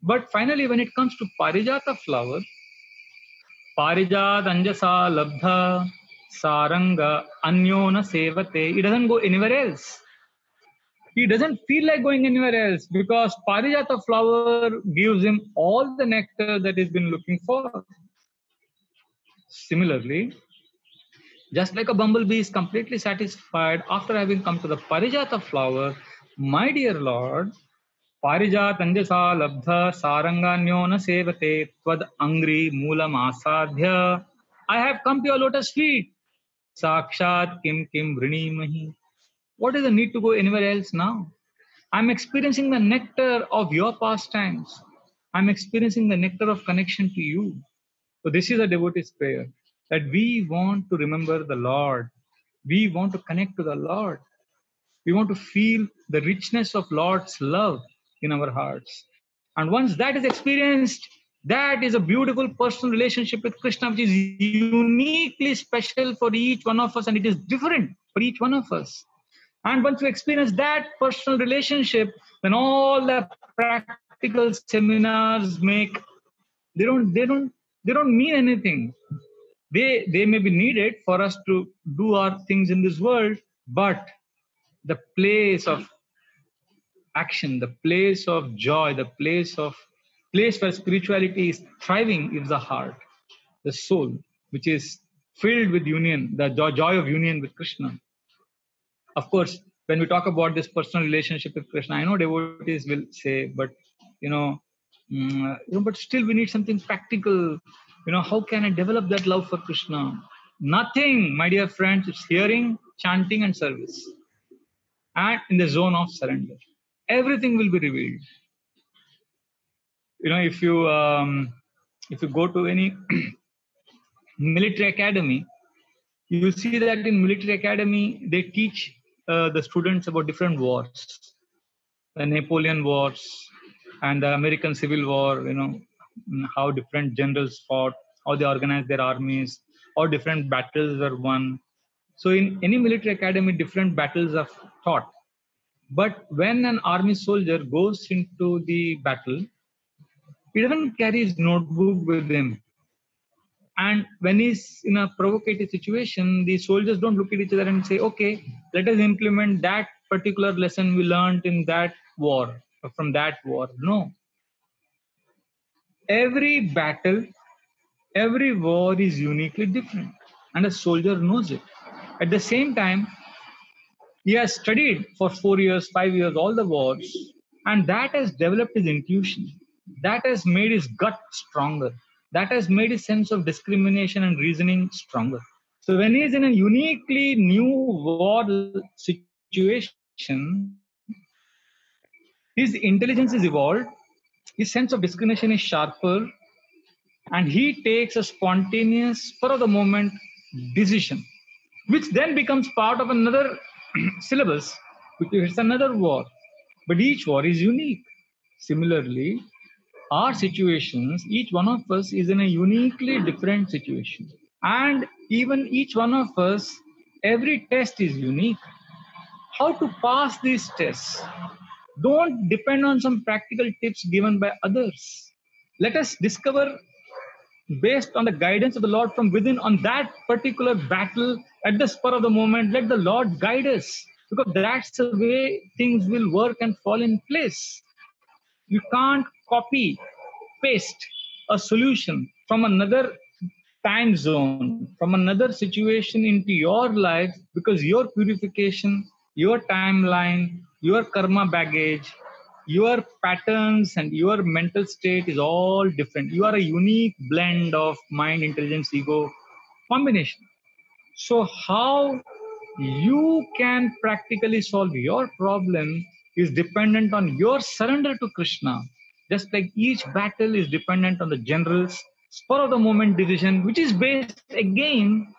But finally, when it comes to Parijata flower, Parijat Anjasa Labdha, Saranga, Anyona Sevate, it doesn't go anywhere else. He doesn't feel like going anywhere else because Parijata flower gives him all the nectar that he's been looking for. Similarly, just like a bumblebee is completely satisfied after having come to the Parijata flower, my dear Lord, Parijatandjasa labdha saranganyona sevate tvad angri moolam asadhya. I have come to your lotus feet. Sakshat kim kim vrinimahi. What is the need to go anywhere else now? I'm experiencing the nectar of your pastimes. I'm experiencing the nectar of connection to you. So this is a devotee's prayer, that we want to remember the Lord. We want to connect to the Lord. We want to feel the richness of Lord's love in our hearts. And once that is experienced, that is a beautiful personal relationship with Krishna, which is uniquely special for each one of us, and it is different for each one of us. And once we experience that personal relationship, then all the practical seminars they don't mean anything. They may be needed for us to do our things in this world, but the place of action, the place of joy, the place where spirituality is thriving is the heart, the soul, which is filled with union, the joy of union with Krishna. Of course, when we talk about this personal relationship with Krishna, I know devotees will say, but you know, But still we need something practical. How can I develop that love for Krishna? Nothing, my dear friends. It's hearing, chanting, and service, and in the zone of surrender. Everything will be revealed. If you go to any military academy, you will see that in military academy they teach the students about different wars, the Napoleon wars and the American Civil War. How different generals fought, how they organized their armies, how different battles were won. So in any military academy, different battles are taught. But when an army soldier goes into the battle, he doesn't carry his notebook with him. And when he's in a provocative situation, the soldiers don't look at each other and say, okay, let us implement that particular lesson we learned in that war, or from that war. No. Every battle, every war is uniquely different, and a soldier knows it. At the same time, he has studied for 4 years, 5 years, all the wars, and that has developed his intuition. That has made his gut stronger. That has made his sense of discrimination and reasoning stronger. So when he is in a uniquely new war situation, his intelligence is evolved, his sense of discrimination is sharper, and he takes a spontaneous, spur of the moment decision, which then becomes part of another syllabus, which is another war. But each war is unique. Similarly, our situations, each one of us is in a uniquely different situation. And even each one of us, every test is unique. How to pass these tests? Don't depend on some practical tips given by others. Let us discover based on the guidance of the Lord from within on that particular battle at the spur of the moment. Let the Lord guide us, because that's the way things will work and fall in place. You can't copy, paste a solution from another time zone, from another situation into your life, because your purification, your timeline, your karma baggage, your patterns, and your mental state is all different. You are a unique blend of mind, intelligence, ego combination. So, how you can practically solve your problem is dependent on your surrender to Krishna. Just like each battle is dependent on the general's spur of the moment decision, which is based again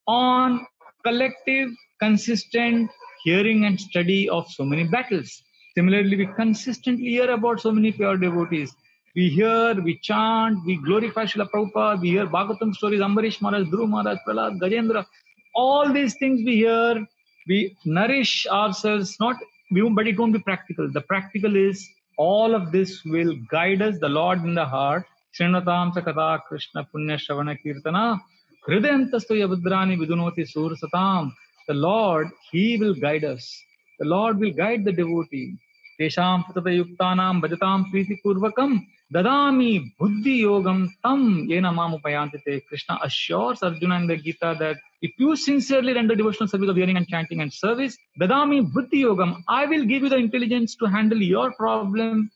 on collective, consistent hearing and study of so many battles. Similarly, we consistently hear about so many pure devotees. We hear, we chant, we glorify Srila Prabhupada, we hear Bhagavatam stories, Ambarish Maharaj, Dhruv Maharaj, Prahlad, Gajendra. All these things we hear, we nourish ourselves, but it won't be practical. The practical is all of this will guide us, the Lord in the heart. Shrinatam Sakata Krishna Punya Shravana Kirtana Hridayantastu Yabudrani Vidunoti Sur Satam. The Lord, He will guide us. The Lord will guide the devotee. Tesham Patata Yuktanam Bhajatam Priti Purvakam Dadami Buddhi Yogam Tam Yena Mamupayantite. Krishna assures Arjuna in the Gita that if you sincerely render devotional service of hearing and chanting and service, Dadami Buddhi Yogam, I will give you the intelligence to handle your problem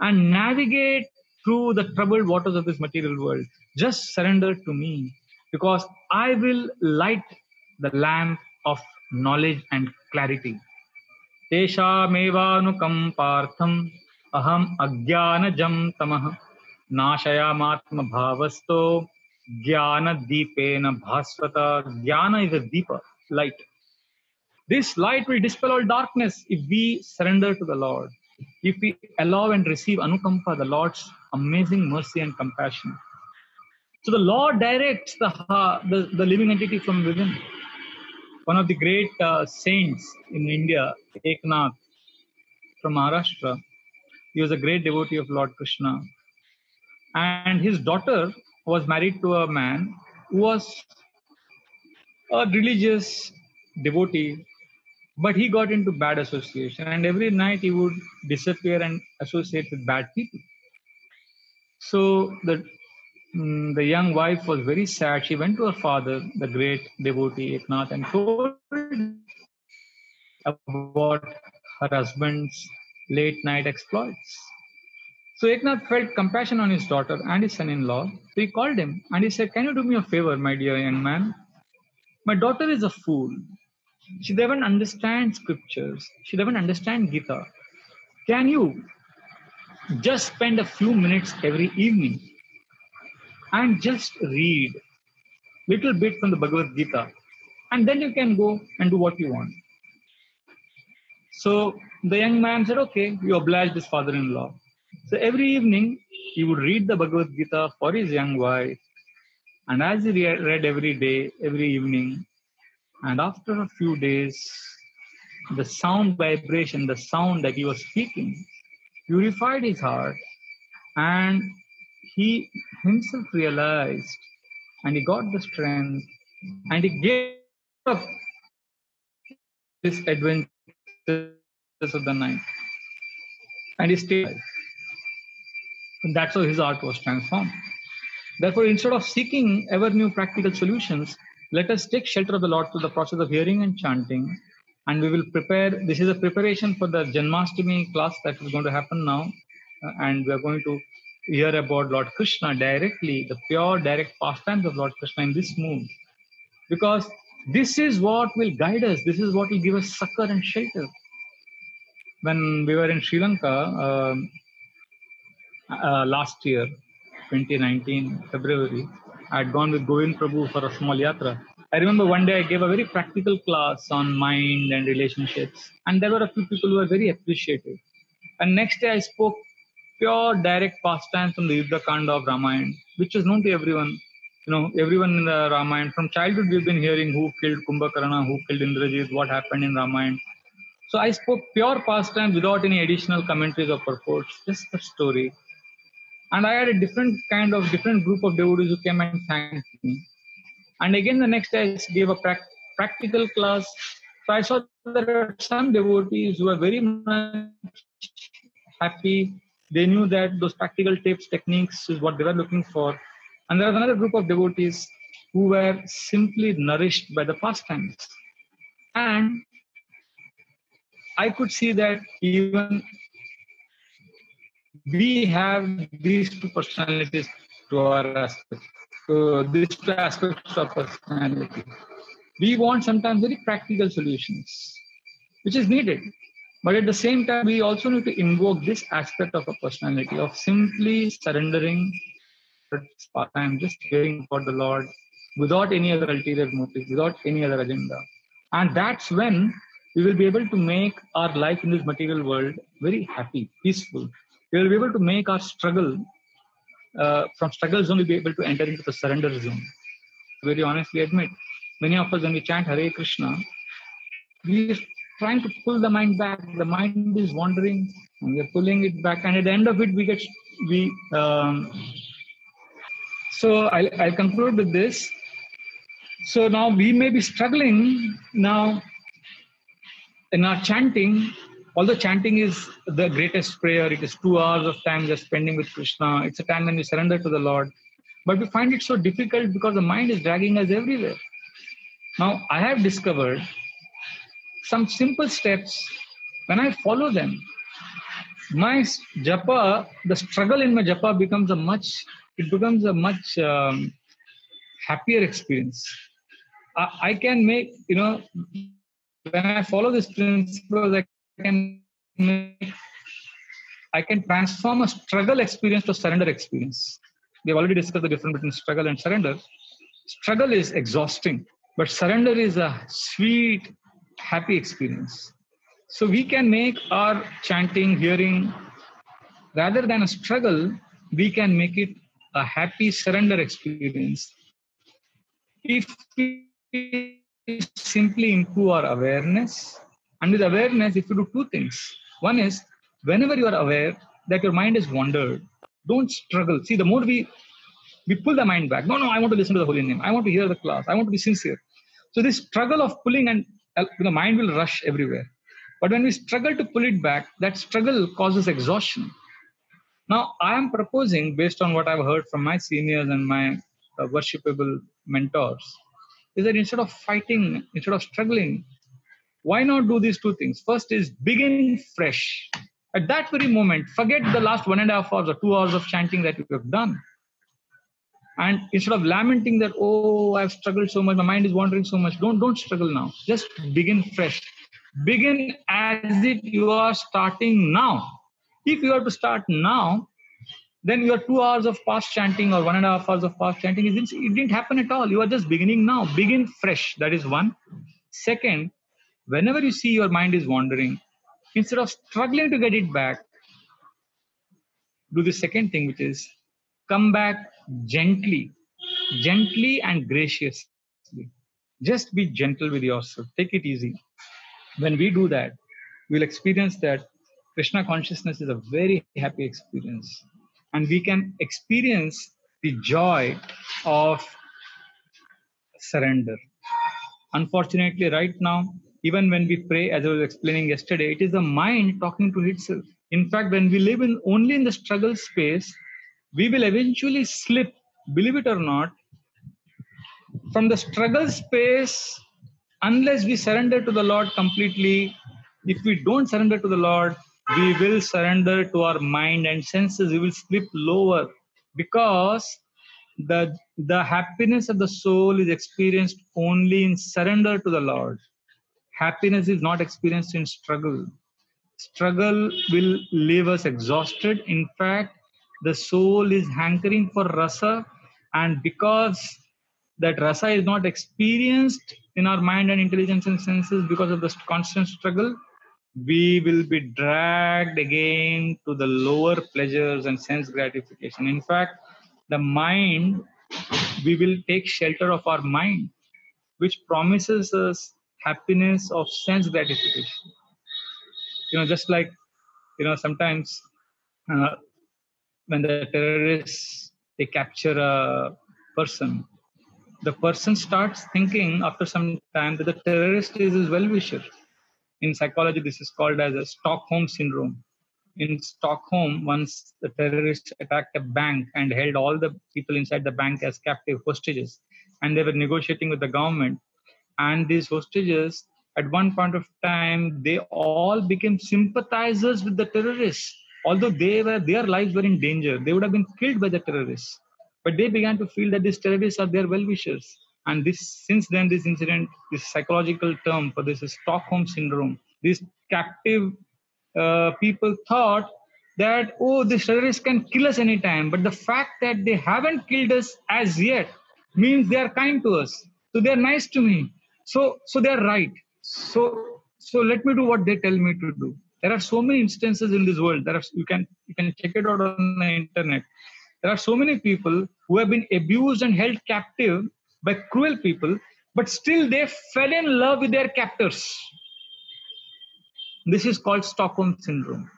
and navigate through the troubled waters of this material world. Just surrender to me, because I will light the lamp of knowledge and clarity. तेषामेवानुकम्पार्थम् aham अज्ञानजं तमः नाशयामात्मभावस्तो ज्ञानदीपेन भास्वता. Jnana is a deeper light. This light will dispel all darkness if we surrender to the Lord, if we allow and receive anukampa, the Lord's amazing mercy and compassion. So the Lord directs the living entity from within. One of the great saints in India, Eknath from Maharashtra, he was a great devotee of Lord Krishna. And his daughter was married to a man who was a religious devotee, but he got into bad association, and every night he would disappear and associate with bad people. So the young wife was very sad. She went to her father, the great devotee Eknath, and told about her husband's late night exploits. So Eknath felt compassion on his daughter and his son-in-law. So he called him and he said, "Can you do me a favor, my dear young man? My daughter is a fool. She doesn't understand scriptures. She doesn't understand Gita. Can you just spend a few minutes every evening and just read little bit from the Bhagavad Gita, and then you can go and do what you want." So the young man said, "Okay," he obliged his father-in-law. So every evening he would read the Bhagavad Gita for his young wife, and as he read every day, every evening, and after a few days, the sound vibration, the sound that he was speaking, purified his heart, and he himself realized, and he got the strength, and he gave up this adventures of the night, and he stayed alive. And that's how his art was transformed. Therefore, instead of seeking ever new practical solutions, let us take shelter of the Lord through the process of hearing and chanting. And we will prepare, this is a preparation for the Janmashtami class that is going to happen now. And we are going to hear about Lord Krishna directly, the pure direct pastimes of Lord Krishna in this mood. Because this is what will guide us, this is what will give us succor and shelter. When we were in Sri Lanka, last year, 2019, February, I had gone with Govind Prabhu for a small yatra. I remember one day I gave a very practical class on mind and relationships, and there were a few people who were very appreciative. And next day I spoke pure direct pastimes from the Yuddha Kanda of Ramayana, which is known to everyone. You know, everyone in the Ramayana, from childhood we've been hearing who killed Kumbhakarna, who killed Indrajit, what happened in Ramayana. So I spoke pure pastime without any additional commentaries or purports, just the story. And I had a different group of devotees who came and thanked me. And again, the next day, I gave a practical class. So I saw there are some devotees who were very much happy. They knew that those practical tips, techniques is what they were looking for. And there was another group of devotees who were simply nourished by the pastimes. And I could see that even we have these two personalities to our aspect. So these two aspects of personality. We want sometimes very practical solutions, which is needed. But at the same time, we also need to invoke this aspect of a personality of simply surrendering I'm just caring for the Lord without any other ulterior motive, without any other agenda. And that's when we will be able to make our life in this material world very happy, peaceful. We will be able to make our struggle, from struggle zone, we'll be able to enter into the surrender zone. Very honestly admit, many of us, when we chant Hare Krishna, we are trying to pull the mind back. The mind is wandering, and we are pulling it back. And at the end of it, so I'll conclude with this. So now we may be struggling now in our chanting. Although chanting is the greatest prayer, it is 2 hours of time just spending with Krishna. It's a time when we surrender to the Lord. But we find it so difficult because the mind is dragging us everywhere. Now, I have discovered some simple steps. When I follow them, my japa, the struggle in my japa becomes a much happier experience. I can make, when I follow this principle, I can transform a struggle experience to a surrender experience. We have already discussed the difference between struggle and surrender. Struggle is exhausting, but surrender is a sweet, happy experience. So we can make our chanting, hearing, rather than a struggle, we can make it a happy surrender experience. If we simply improve our awareness, and with awareness, if you do 2 things. One is, whenever you are aware that your mind is wandered, don't struggle. See, the more we pull the mind back. No, I want to listen to the holy name. I want to hear the class. I want to be sincere. So this struggle of pulling, and the mind will rush everywhere. But when we struggle to pull it back, that struggle causes exhaustion. Now, I am proposing, based on what I've heard from my seniors and my worshipable mentors, is that instead of fighting, instead of struggling, why not do these 2 things? First is begin fresh. At that very moment, forget the last 1.5 hours or 2 hours of chanting that you have done. And instead of lamenting that, oh, I've struggled so much, my mind is wandering so much, don't struggle now. Just begin fresh. Begin as if you are starting now. If you are to start now, then your 2 hours of fast chanting or 1.5 hours of fast chanting, it didn't happen at all. You are just beginning now. Begin fresh. That is one. Second, whenever you see your mind is wandering, instead of struggling to get it back, do the second thing, which is come back gently, gently and graciously. Just be gentle with yourself. Take it easy. When we do that, we'll experience that Krishna consciousness is a very happy experience. And we can experience the joy of surrender. Unfortunately, right now, even when we pray, as I was explaining yesterday, it is the mind talking to itself. In fact, when we live in only in the struggle space, we will eventually slip, believe it or not, from the struggle space unless we surrender to the Lord completely. If we don't surrender to the Lord, we will surrender to our mind and senses. We will slip lower because the happiness of the soul is experienced only in surrender to the Lord. Happiness is not experienced in struggle. Struggle will leave us exhausted. In fact, the soul is hankering for rasa, and because that rasa is not experienced in our mind and intelligence and senses because of the constant struggle, we will be dragged again to the lower pleasures and sense gratification. In fact, the mind, we will take shelter of our mind, which promises us happiness of sense gratification. Just like, sometimes uh, when the terrorists, they capture a person, the person starts thinking after some time that the terrorist is his well-wisher. In psychology, this is called as a Stockholm syndrome. In Stockholm, once the terrorists attacked a bank and held all the people inside the bank as captive hostages, and they were negotiating with the government. And these hostages, at one point of time, they all became sympathizers with the terrorists. Although their lives were in danger, they would have been killed by the terrorists. But they began to feel that these terrorists are their well-wishers. And since then, this incident, this psychological term for this is Stockholm syndrome. These captive people thought that, oh, the terrorists can kill us anytime. But the fact that they haven't killed us as yet means they are kind to us. So they are nice to me. So they are right. So let me do what they tell me to do. There are so many instances in this world. You can check it out on the internet. There are so many people who have been abused and held captive by cruel people, but still they fell in love with their captors. This is called Stockholm syndrome.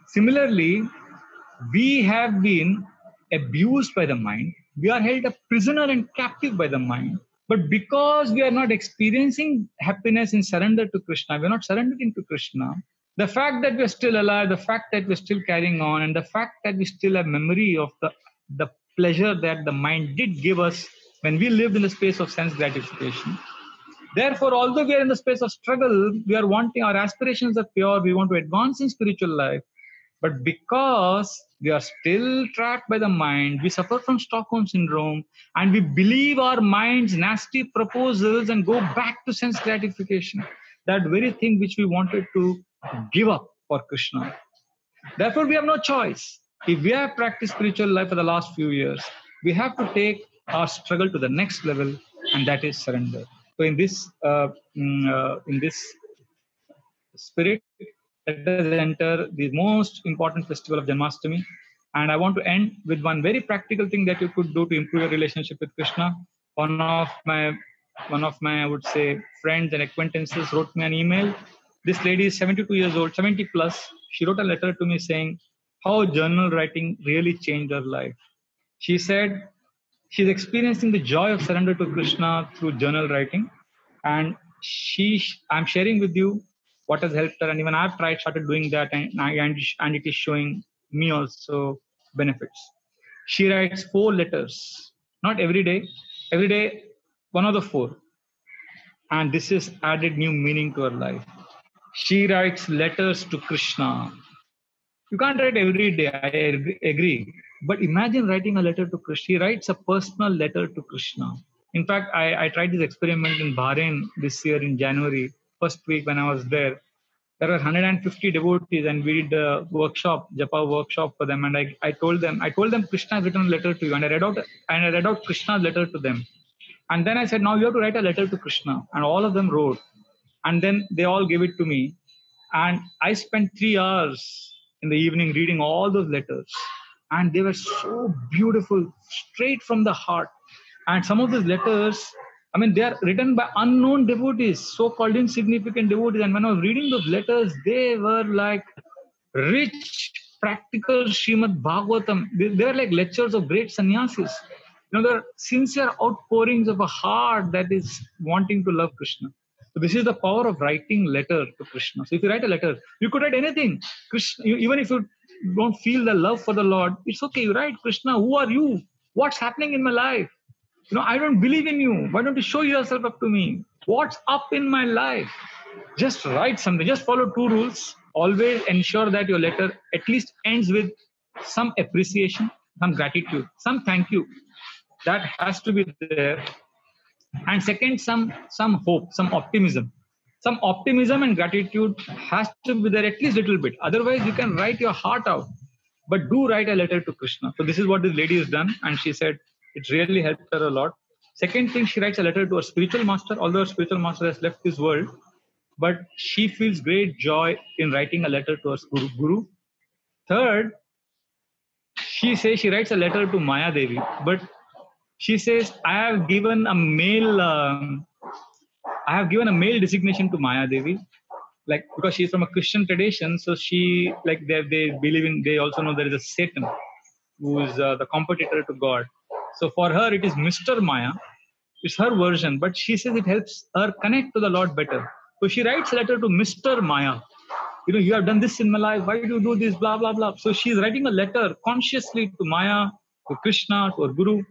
Similarly, we have been abused by the mind. We are held a prisoner and captive by the mind. But because we are not experiencing happiness in surrender to Krishna, we are not surrendering to Krishna. The fact that we are still alive, the fact that we're still carrying on, and the fact that we still have memory of the pleasure that the mind did give us when we lived in the space of sense gratification. Therefore, although we are in the space of struggle, we are wanting, our aspirations are pure, we want to advance in spiritual life. But because we are still trapped by the mind, we suffer from Stockholm syndrome, and we believe our mind's nasty proposals and go back to sense gratification, that very thing which we wanted to give up for Krishna. Therefore, we have no choice. If we have practiced spiritual life for the last few years, we have to take our struggle to the next level, and that is surrender. So in this spirit, let us enter the most important festival of Janmashtami. And I want to end with one very practical thing that you could do to improve your relationship with Krishna. One of my, I would say, friends and acquaintances wrote me an email. This lady is 72 years old, 70 plus. She wrote a letter to me saying how journal writing really changed her life. She said she's experiencing the joy of surrender to Krishna through journal writing. And I'm sharing with you what has helped her. And even I've started doing that, and it is showing me also benefits. She writes 4 letters, not every day, one of the 4. And this has added new meaning to her life. She writes letters to Krishna. You can't write every day, I agree. But imagine writing a letter to Krishna. He writes a personal letter to Krishna. In fact, I tried this experiment in Bahrain this year in January, first week when I was there. There were 150 devotees, and we did a workshop, Japa workshop for them. And I told them Krishna has written a letter to you, and I read out Krishna's letter to them. And then I said, now you have to write a letter to Krishna, and all of them wrote, and then they all gave it to me, and I spent 3 hours in the evening reading all those letters, and they were so beautiful, straight from the heart. And some of these letters, I mean, they are written by unknown devotees, so-called insignificant devotees. And when I was reading those letters, they were like rich, practical Srimad Bhagavatam. They were like lectures of great sannyasis. They're sincere outpourings of a heart that is wanting to love Krishna. So this is the power of writing letter to Krishna. So if you write a letter, you could write anything. Krishna, even if you don't feel the love for the Lord, it's okay. You write, Krishna, who are you? What's happening in my life? I don't believe in you. Why don't you show yourself up to me? What's up in my life? Just write something. Just follow 2 rules. Always ensure that your letter at least ends with some appreciation, some gratitude, some thank you. That has to be there. And second, some hope, some optimism. Some optimism and gratitude has to be there at least a little bit. Otherwise, you can write your heart out. But do write a letter to Krishna. So this is what this lady has done. And she said it really helped her a lot. Second thing, she writes a letter to her spiritual master, although her spiritual master has left this world. But she feels great joy in writing a letter to her guru. Third, she says she writes a letter to Maya Devi. But she says, I have given a male designation to Maya Devi, like because she's from a Christian tradition. So she, like they believe in, they also know there is a Satan who is the competitor to God. So for her, it is Mr. Maya. It's her version, but she says it helps her connect to the Lord better. So she writes a letter to Mr. Maya. You have done this in my life. Why do you do this? Blah, blah, blah. So she's writing a letter consciously to Maya, to Krishna, to her guru.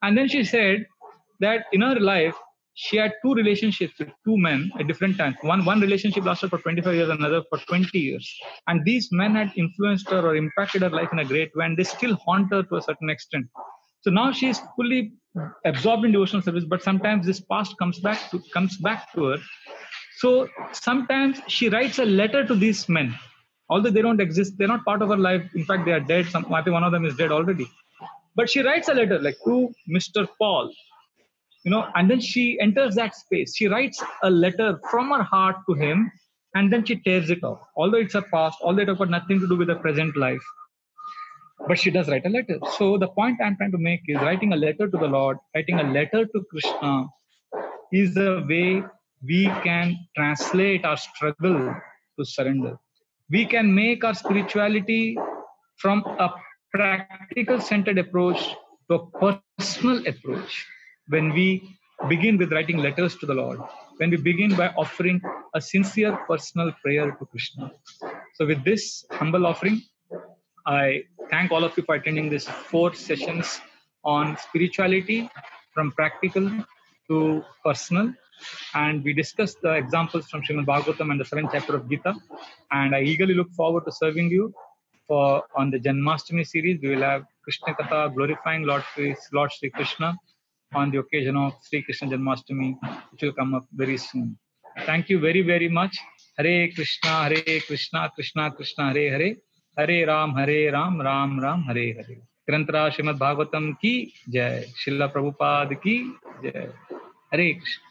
And then she said that in her life, she had 2 relationships with 2 men at different times. One relationship lasted for 25 years, another for 20 years. And these men had influenced her or impacted her life in a great way, and they still haunt her to a certain extent. So now she is fully absorbed in devotional service, but sometimes this past comes back to her. So sometimes she writes a letter to these men, although they don't exist, they're not part of her life. In fact, they are dead. I think one of them is dead already. But she writes a letter like to Mr. Paul, and then she enters that space. She writes a letter from her heart to him, and then she tears it off. Although it's a past, although it has got nothing to do with the present life, but she does write a letter. So the point I'm trying to make is writing a letter to the Lord, writing a letter to Krishna is a way we can translate our struggle to surrender. We can make our spirituality from a practical centered approach to a personal approach when we begin with writing letters to the Lord, when we begin by offering a sincere personal prayer to Krishna. So with this humble offering, I thank all of you for attending these 4 sessions on spirituality from practical to personal. And we discussed the examples from Srimad Bhagavatam and the 7th chapter of Gita. And I eagerly look forward to serving you on the Janmashtami series. We will have Krishna Katha glorifying Lord Sri Krishna on the occasion of Sri Krishna Janmashtami, which will come up very soon. Thank you very, very much. Hare Krishna, Krishna Krishna, Hare Hare. Hare Ram, Ram Ram, Hare Hare. Grantara Srimad Bhagavatam ki jai. Srila Prabhupada ki jai. Hare Krishna.